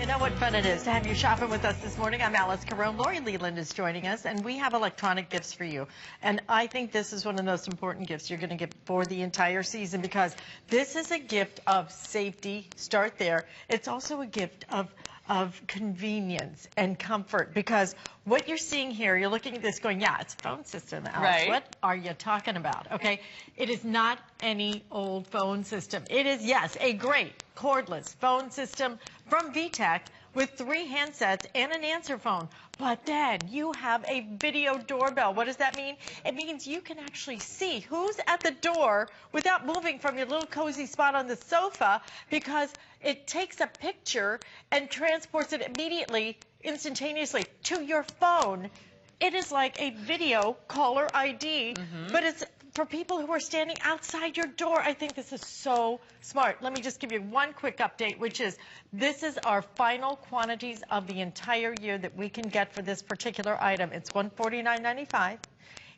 You know what fun it is to have you shopping with us this morning. I'm Alice Carone. Lori Leland is joining us, and we have electronic gifts for you. And I think this is one of the most important gifts you're going to get for the entire season, because this is a gift of safety. Start there. It's also a gift of convenience and comfort, because what you're seeing here, you're looking at this going, yeah, it's a phone system, Alice. Right. What are you talking about? Okay, it is not any old phone system. It is, yes, a great cordless phone system from VTech with 3 handsets and an answer phone. But then you have a video doorbell. What does that mean? It means you can actually see who's at the door without moving from your little cozy spot on the sofa, because it takes a picture and transports it immediately, instantaneously to your phone. It is like a video caller ID, but it's for people who are standing outside your door. I think this is so smart. Let me just give you one quick update, which is this is our final quantities of the entire year that we can get for this particular item. It's $149.95.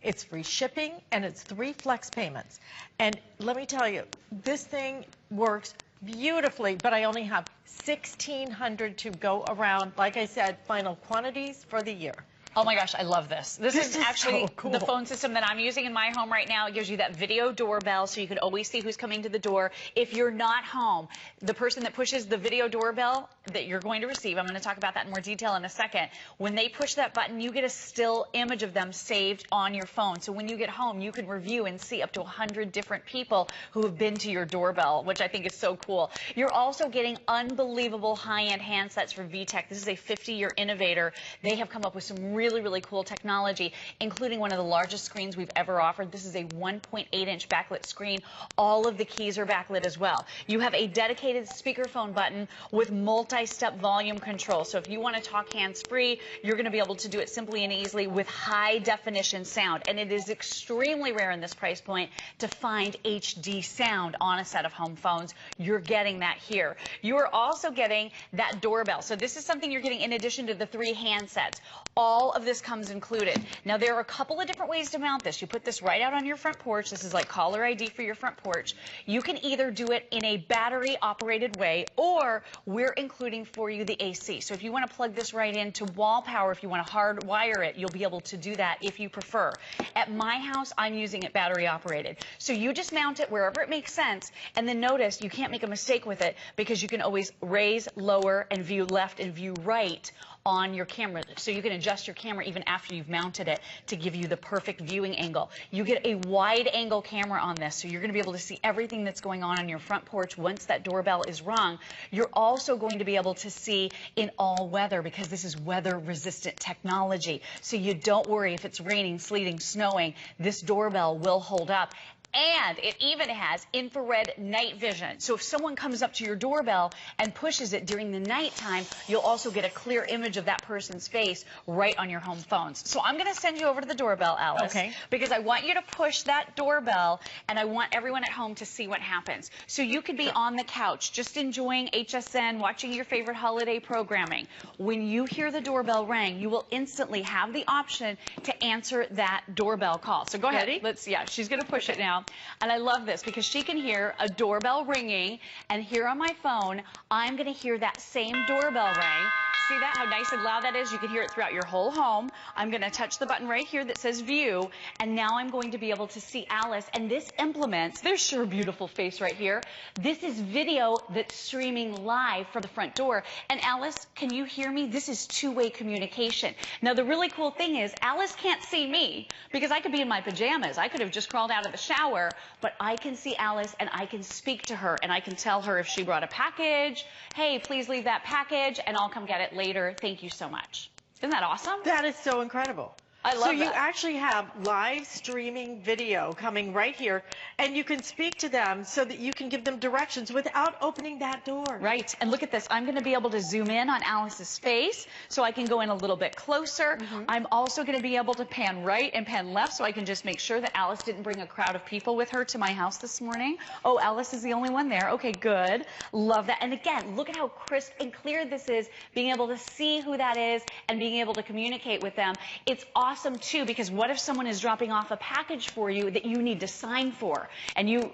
It's free shipping, and it's 3 flex payments. And let me tell you, this thing works beautifully, but I only have 1,600 to go around. Like I said, final quantities for the year. Oh my gosh, I love this. This is actually so cool. The phone system that I'm using in my home right now. It gives you that video doorbell, so you can always see who's coming to the door. If you're not home, the person that pushes the video doorbell that you're going to receive, I'm going to talk about that in more detail in a second. When they push that button, you get a still image of them saved on your phone. So when you get home, you can review and see up to 100 different people who have been to your doorbell, which I think is so cool. You're also getting unbelievable high-end handsets from VTech. This is a 50-year innovator. They have come up with some really cool technology, including one of the largest screens we've ever offered. This is a 1.8-inch backlit screen. All of the keys are backlit as well. You have a dedicated speakerphone button with multi-step volume control. So if you want to talk hands-free, you're going to be able to do it simply and easily with high-definition sound. And it is extremely rare in this price point to find HD sound on a set of home phones. You're getting that here. You are also getting that doorbell. So this is something you're getting in addition to the 3 handsets. All of this comes included. Now, there are a couple of different ways to mount this. You put this right out on your front porch. This is like caller ID for your front porch. You can either do it in a battery-operated way, or we're including for you the AC. So if you want to plug this right into wall power, if you want to hardwire it, you'll be able to do that if you prefer. At my house, I'm using it battery-operated. So you just mount it wherever it makes sense, and then notice you can't make a mistake with it, because you can always raise, lower, and view left and view right on your camera. So you can adjust your camera even after you've mounted it to give you the perfect viewing angle. You get a wide angle camera on this, so you're going to be able to see everything that's going on your front porch once that doorbell is rung. You're also going to be able to see in all weather, because this is weather resistant technology. So you don't worry if it's raining, sleeting, snowing, this doorbell will hold up. And it even has infrared night vision. So if someone comes up to your doorbell and pushes it during the nighttime, you'll also get a clear image of that person's face right on your home phones. So I'm going to send you over to the doorbell, Alice, okay, because I want you to push that doorbell, and I want everyone at home to see what happens. So you could be on the couch just enjoying HSN, watching your favorite holiday programming. When you hear the doorbell ring, you will instantly have the option to answer that doorbell call. So go ahead. Ready? Yeah, she's going to push it now. And I love this, because she can hear a doorbell ringing, and here on my phone, I'm going to hear that same doorbell ring. See that, how nice and loud that is? You can hear it throughout your whole home. I'm going to touch the button right here that says view, and now I'm going to be able to see Alice. And this implements, there's her beautiful face right here. This is video that's streaming live from the front door. And Alice, can you hear me? This is two-way communication. Now, the really cool thing is Alice can't see me, because I could be in my pajamas. I could have just crawled out of the shower, but I can see Alice, and I can speak to her, and I can tell her if she brought a package. Hey, please leave that package, and I'll come get it later. Thank you so much. Isn't that awesome? That is so incredible. I love so you that. actually have live streaming video coming right here, and you can speak to them so that you can give them directions without opening that door. Right. And look at this. I'm going to be able to zoom in on Alice's face so I can go in a little bit closer. I'm also going to be able to pan right and pan left, so I can just make sure that Alice didn't bring a crowd of people with her to my house this morning. Oh, Alice is the only one there. Okay, good. Love that. And again, look at how crisp and clear this is, being able to see who that is and being able to communicate with them. It's awesome awesome too, because what if someone is dropping off a package for you that you need to sign for, and you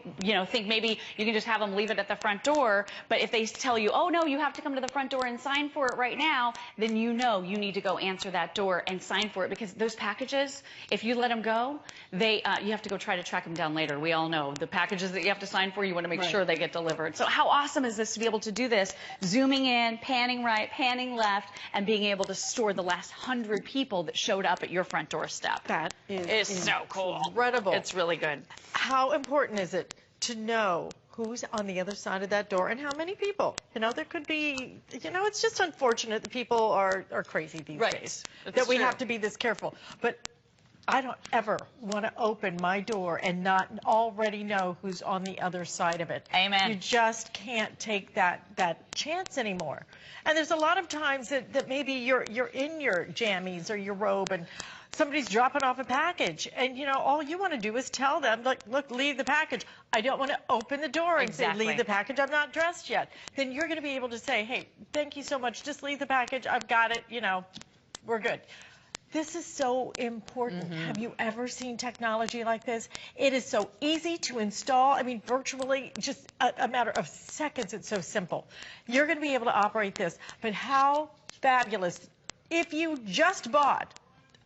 think maybe you can just have them leave it at the front door, but if they tell you, oh no, you have to come to the front door and sign for it right now, then you know you need to go answer that door and sign for it, because those packages, if you let them go, you have to go try to track them down later. We all know the packages that you have to sign for, you want to make sure they get delivered. So how awesome is this to be able to do this, zooming in, panning right, panning left, and being able to store the last 100 people that showed up at your front doorstep. That is so cool. Incredible. It's really good. How important is it to know who's on the other side of that door and how many people? There could be, it's just unfortunate that people are crazy these days. That we have to be this careful. But I don't ever want to open my door and not already know who's on the other side of it. Amen. You just can't take that chance anymore. And there's a lot of times that maybe you're in your jammies or your robe and somebody's dropping off a package, and all you want to do is tell them, look, leave the package. I don't want to open the door and say, leave the package, I'm not dressed yet. Then you're going to be able to say, hey, thank you so much, just leave the package, I've got it, we're good. This is so important. Have you ever seen technology like this? It is so easy to install. I mean, virtually just a matter of seconds. It's so simple. You're going to be able to operate this. But how fabulous if you just bought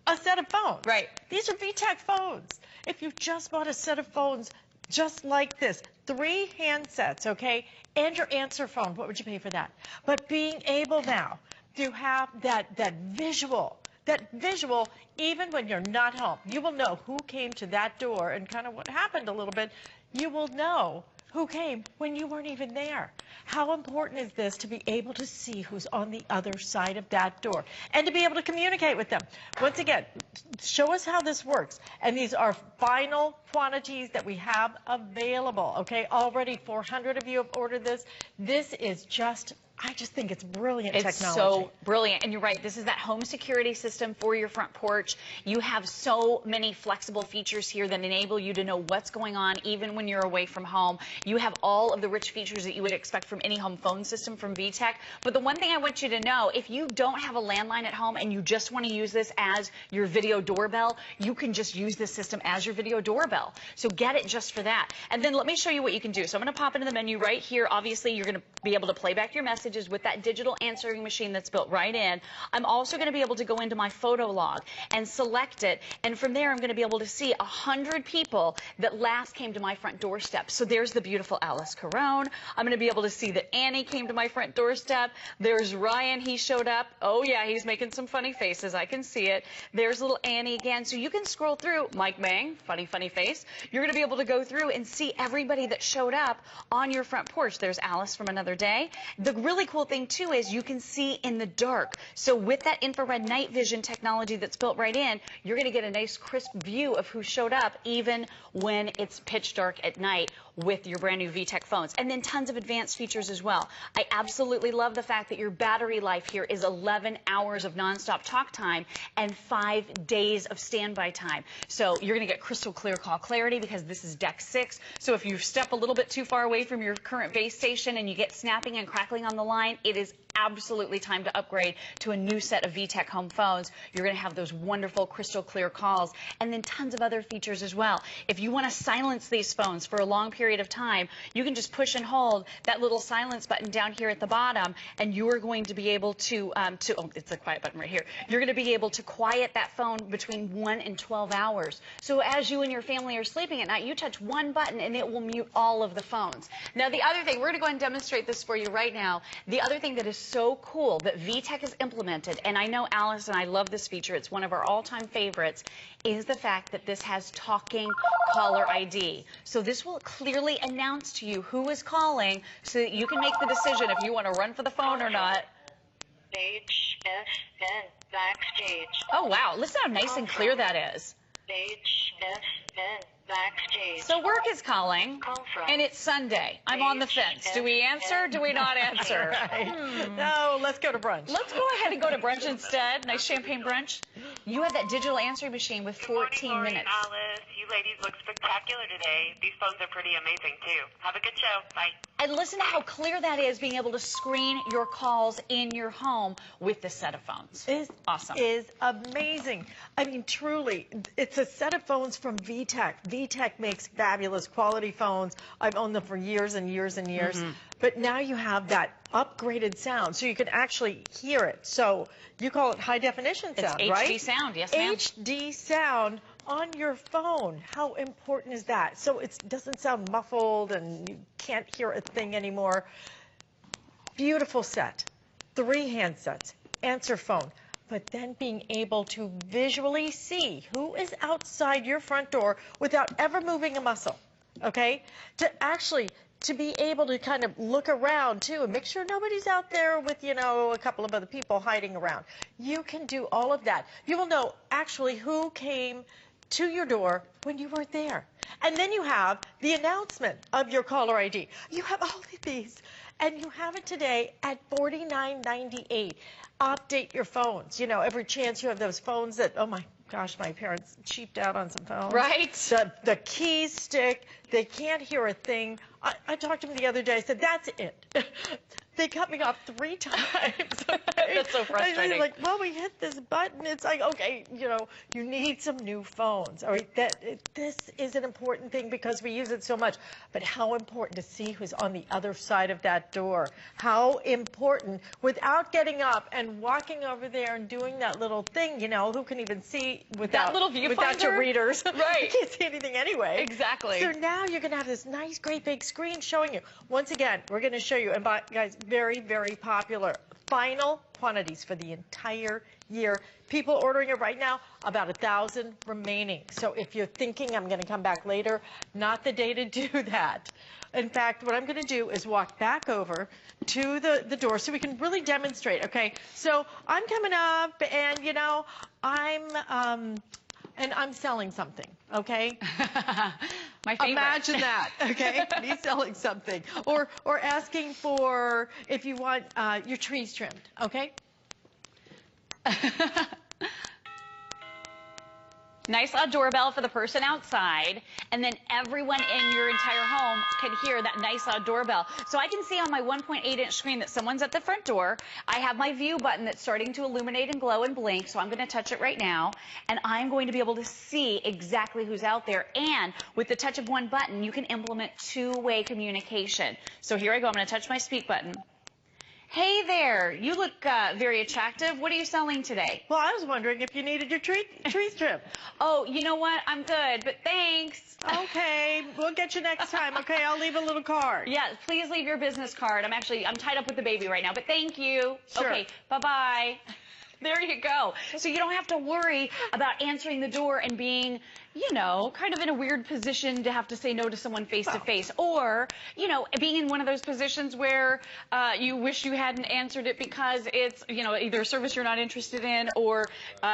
a set of phones. Right. These are VTech phones. If you just bought a set of phones just like this, 3 handsets, okay, and your answer phone, what would you pay for that? But being able now to have that visual, even when you're not home, you will know who came to that door and kind of what happened a little bit. You will know who came when you weren't even there. How important is this to be able to see who's on the other side of that door and to be able to communicate with them? Once again, show us how this works. And these are final quantities that we have available, okay? Already 400 of you have ordered this. This is I just think it's brilliant technology. It's so brilliant. And you're right, this is that home security system for your front porch. You have so many flexible features here that enable you to know what's going on even when you're away from home. You have all of the rich features that you would expect from any home phone system from VTech. But the one thing I want you to know, if you don't have a landline at home and you just want to use this as your video doorbell, you can just use this system as your video doorbell. So get it just for that. And then let me show you what you can do. So I'm going to pop into the menu right here. Obviously, you're going to be able to play back your messages with that digital answering machine that's built right in. I'm also going to be able to go into my photo log and select it, and from there I'm going to be able to see 100 people that last came to my front doorstep. So there's the beautiful Alice Carone. I'm going to be able to see that Annie came to my front doorstep. There's Ryan, he showed up. Oh yeah, he's making some funny faces, I can see it. There's little Annie again. So you can scroll through. Mike Mang, funny face. You're going to be able to go through and see everybody that showed up on your front porch. There's Alice from another day. The really cool thing too is you can see in the dark. So with that infrared night vision technology that's built right in, you're going to get a nice crisp view of who showed up even when it's pitch dark at night with your brand new VTech phones. And then tons of advanced features as well. I absolutely love the fact that your battery life here is 11 hours of nonstop talk time and 5 days of standby time. So you're going to get crystal clear call clarity because this is Deck 6. So if you step a little bit too far away from your current base station and you get snapping and crackling on the line, it is absolutely time to upgrade to a new set of VTech home phones. You're going to have those wonderful crystal clear calls and then tons of other features as well. If you want to silence these phones for a long period of time, you can just push and hold that little silence button down here at the bottom, and you are going to be able to oh, it's a quiet button right here. You're going to be able to quiet that phone between 1 and 12 hours. So as you and your family are sleeping at night, you touch one button and it will mute all of the phones. Now the other thing, we're going to go ahead and demonstrate this for you right now. The other thing that is so cool that VTech has implemented, and I know Alice and I love this feature, it's one of our all-time favorites, is the fact that this has talking caller ID. So this will clearly announce to you who is calling so that you can make the decision if you want to run for the phone or not. HSN Backstage. Oh wow, listen how nice and clear that is. HSN Backstage. So work is calling, and it's Sunday. I'm on the fence. Do we answer? Do we not answer? No, let's go to brunch. Let's go ahead and go to brunch instead. Nice champagne brunch. You have that digital answering machine with 14 minutes. Alice. You ladies look spectacular today. These phones are pretty amazing, too. Have a good show. Bye. And listen to how clear that is, being able to screen your calls in your home with this set of phones. Is awesome. Is amazing. I mean, truly, it's a set of phones from VTech. VTech makes fabulous quality phones. I've owned them for years and years and years. But now you have that upgraded sound, so you can actually hear it. So you call it high definition sound, it's right? HD sound, yes, ma'am. HD sound on your phone. How important is that? So it doesn't sound muffled and you can't hear a thing anymore. Beautiful set. 3 handsets, answer phone, but then being able to visually see who is outside your front door without ever moving a muscle, okay? To be able to kind of look around too and make sure nobody's out there with, you know, a couple of other people hiding around. You can do all of that. You will know actually who came to your door when you weren't there. And then you have the announcement of your caller ID. You have all of these, and you have it today at $49.98. Update your phones. You know, every chance you have those phones that, oh my gosh, my parents cheaped out on some phones. Right. The keys stick. They can't hear a thing. I talked to them the other day. I said, that's it. They cut me off 3 times. Okay? That's so frustrating. And they're like, well, we hit this button. It's like, okay, you know, you need some new phones. All right, this is an important thing because we use it so much. But how important to see who's on the other side of that door. How important, without getting up and walking over there and doing that little thing, you know, who can even see without, that little without your viewfinder? readers. Right. You can't see anything anyway. Exactly. So now you're going to have this nice, great big screen showing you. Once again, we're going to show you, and guys, very, very popular. Final quantities for the entire year. People ordering it right now, about 1,000 remaining. So if you're thinking I'm going to come back later, not the day to do that. In fact, what I'm going to do is walk back over to the door so we can really demonstrate. Okay, so I'm coming up, and you know, I'm selling something. Okay. My favorite. Imagine that, okay? Me selling something. Or asking for if you want your trees trimmed, okay? Nice loud doorbell for the person outside, and then everyone in your entire home can hear that nice loud doorbell. So I can see on my 1.8-inch screen that someone's at the front door. I have my view button that's starting to illuminate and glow and blink, so I'm going to touch it right now, and I'm going to be able to see exactly who's out there. And with the touch of one button, you can implement 2-way communication. So here I go. I'm going to touch my speak button. Hey there, you look very attractive. What are you selling today? Well, I was wondering if you needed your trees trimmed. Oh, you know what? I'm good, but thanks. Okay, we'll get you next time. Okay, I'll leave a little card. Yeah, please leave your business card. I'm tied up with the baby right now, but thank you. Sure. Okay, bye-bye. There you go. So you don't have to worry about answering the door and being, you know, kind of in a weird position to have to say no to someone face to face, or, you know, being in one of those positions where you wish you hadn't answered it because it's, you know, either a service you're not interested in, or,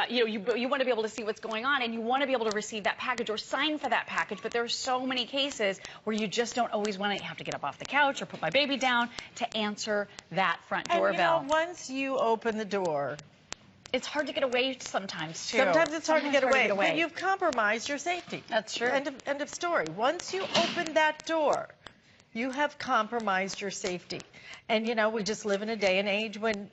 you know, you want to be able to see what's going on and you want to be able to receive that package or sign for that package. But there are so many cases where you just don't always want to have to get up off the couch or put my baby down to answer that front doorbell. And you know, once you open the door, it's hard to get away sometimes, too. sometimes it's hard to get away. But But you've compromised your safety. That's true. End of story. Once you open that door, you have compromised your safety. And, you know, we just live in a day and age when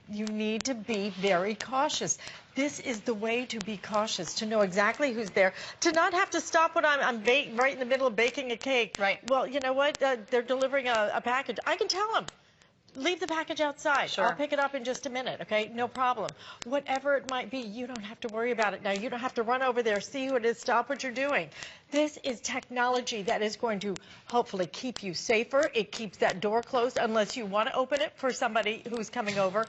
you need to be very cautious. This is the way to be cautious, to know exactly who's there, to not have to stop when I'm right in the middle of baking a cake. Right. Well, you know what? They're delivering a package. I can tell them. Leave the package outside. Sure. I'll pick it up in just a minute, okay? No problem. Whatever it might be, you don't have to worry about it now. You don't have to run over there, see who it is, stop what you're doing. This is technology that is going to hopefully keep you safer. It keeps that door closed unless you want to open it for somebody who's coming over.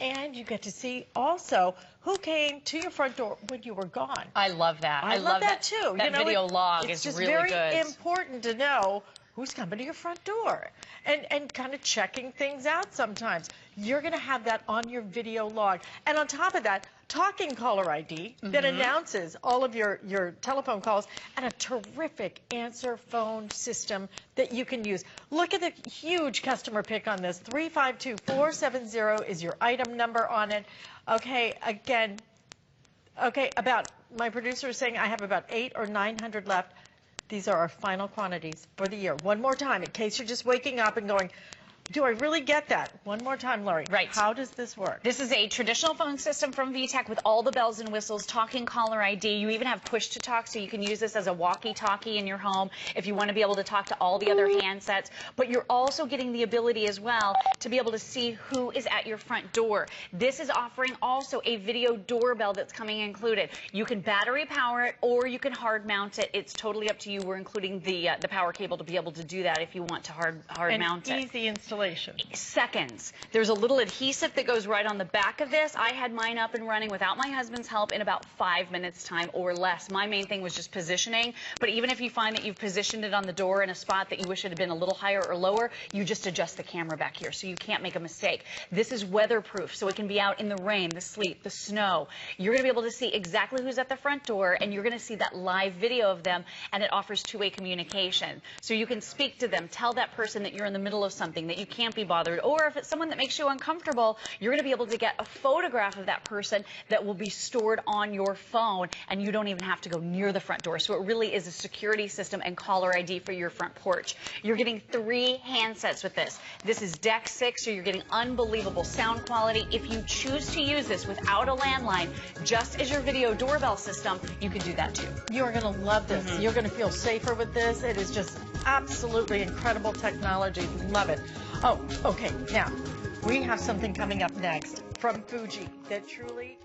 And you get to see also who came to your front door when you were gone. I love that. I love that too. That you know, video log is really good. It's just very important to know who's coming to your front door and kind of checking things out sometimes. You're going to have that on your video log. And on top of that, talking caller ID that announces all of your telephone calls, and a terrific answer phone system that you can use. Look at the huge customer pick on this. 352470 is your item number on it. Okay, again, okay, about my producer is saying I have about 800 or 900 left. These are our final quantities for the year. One more time, in case you're just waking up and going, do I really get that? One more time, Lori. Right. How does this work? This is a traditional phone system from VTech with all the bells and whistles, talking caller ID. You even have push to talk, so you can use this as a walkie-talkie in your home if you want to be able to talk to all the other handsets. But you're also getting the ability as well to be able to see who is at your front door. This is offering also a video doorbell that's coming included. You can battery power it or you can hard mount it. It's totally up to you. We're including the power cable to be able to do that if you want to hard mount it. Easy installation. Seconds. There's a little adhesive that goes right on the back of this. I had mine up and running without my husband's help in about 5 minutes time or less. My main thing was just positioning, but even if you find that you've positioned it on the door in a spot that you wish it had been a little higher or lower, you just adjust the camera back here so you can't make a mistake. This is weatherproof, so it can be out in the rain, the sleet, the snow. You're going to be able to see exactly who's at the front door, and you're going to see that live video of them, and it offers two-way communication. So you can speak to them, tell that person that you're in the middle of something, that you can't be bothered, or if it's someone that makes you uncomfortable, you're going to be able to get a photograph of that person that will be stored on your phone, and you don't even have to go near the front door. So it really is a security system and caller ID for your front porch. You're getting 3 handsets with this. This is Deck 6, so you're getting unbelievable sound quality. If you choose to use this without a landline, just as your video doorbell system, you can do that too. You're going to love this. You're going to feel safer with this. It is just absolutely incredible technology. Love it. Oh, okay. Now, we have something coming up next from Fuji that truly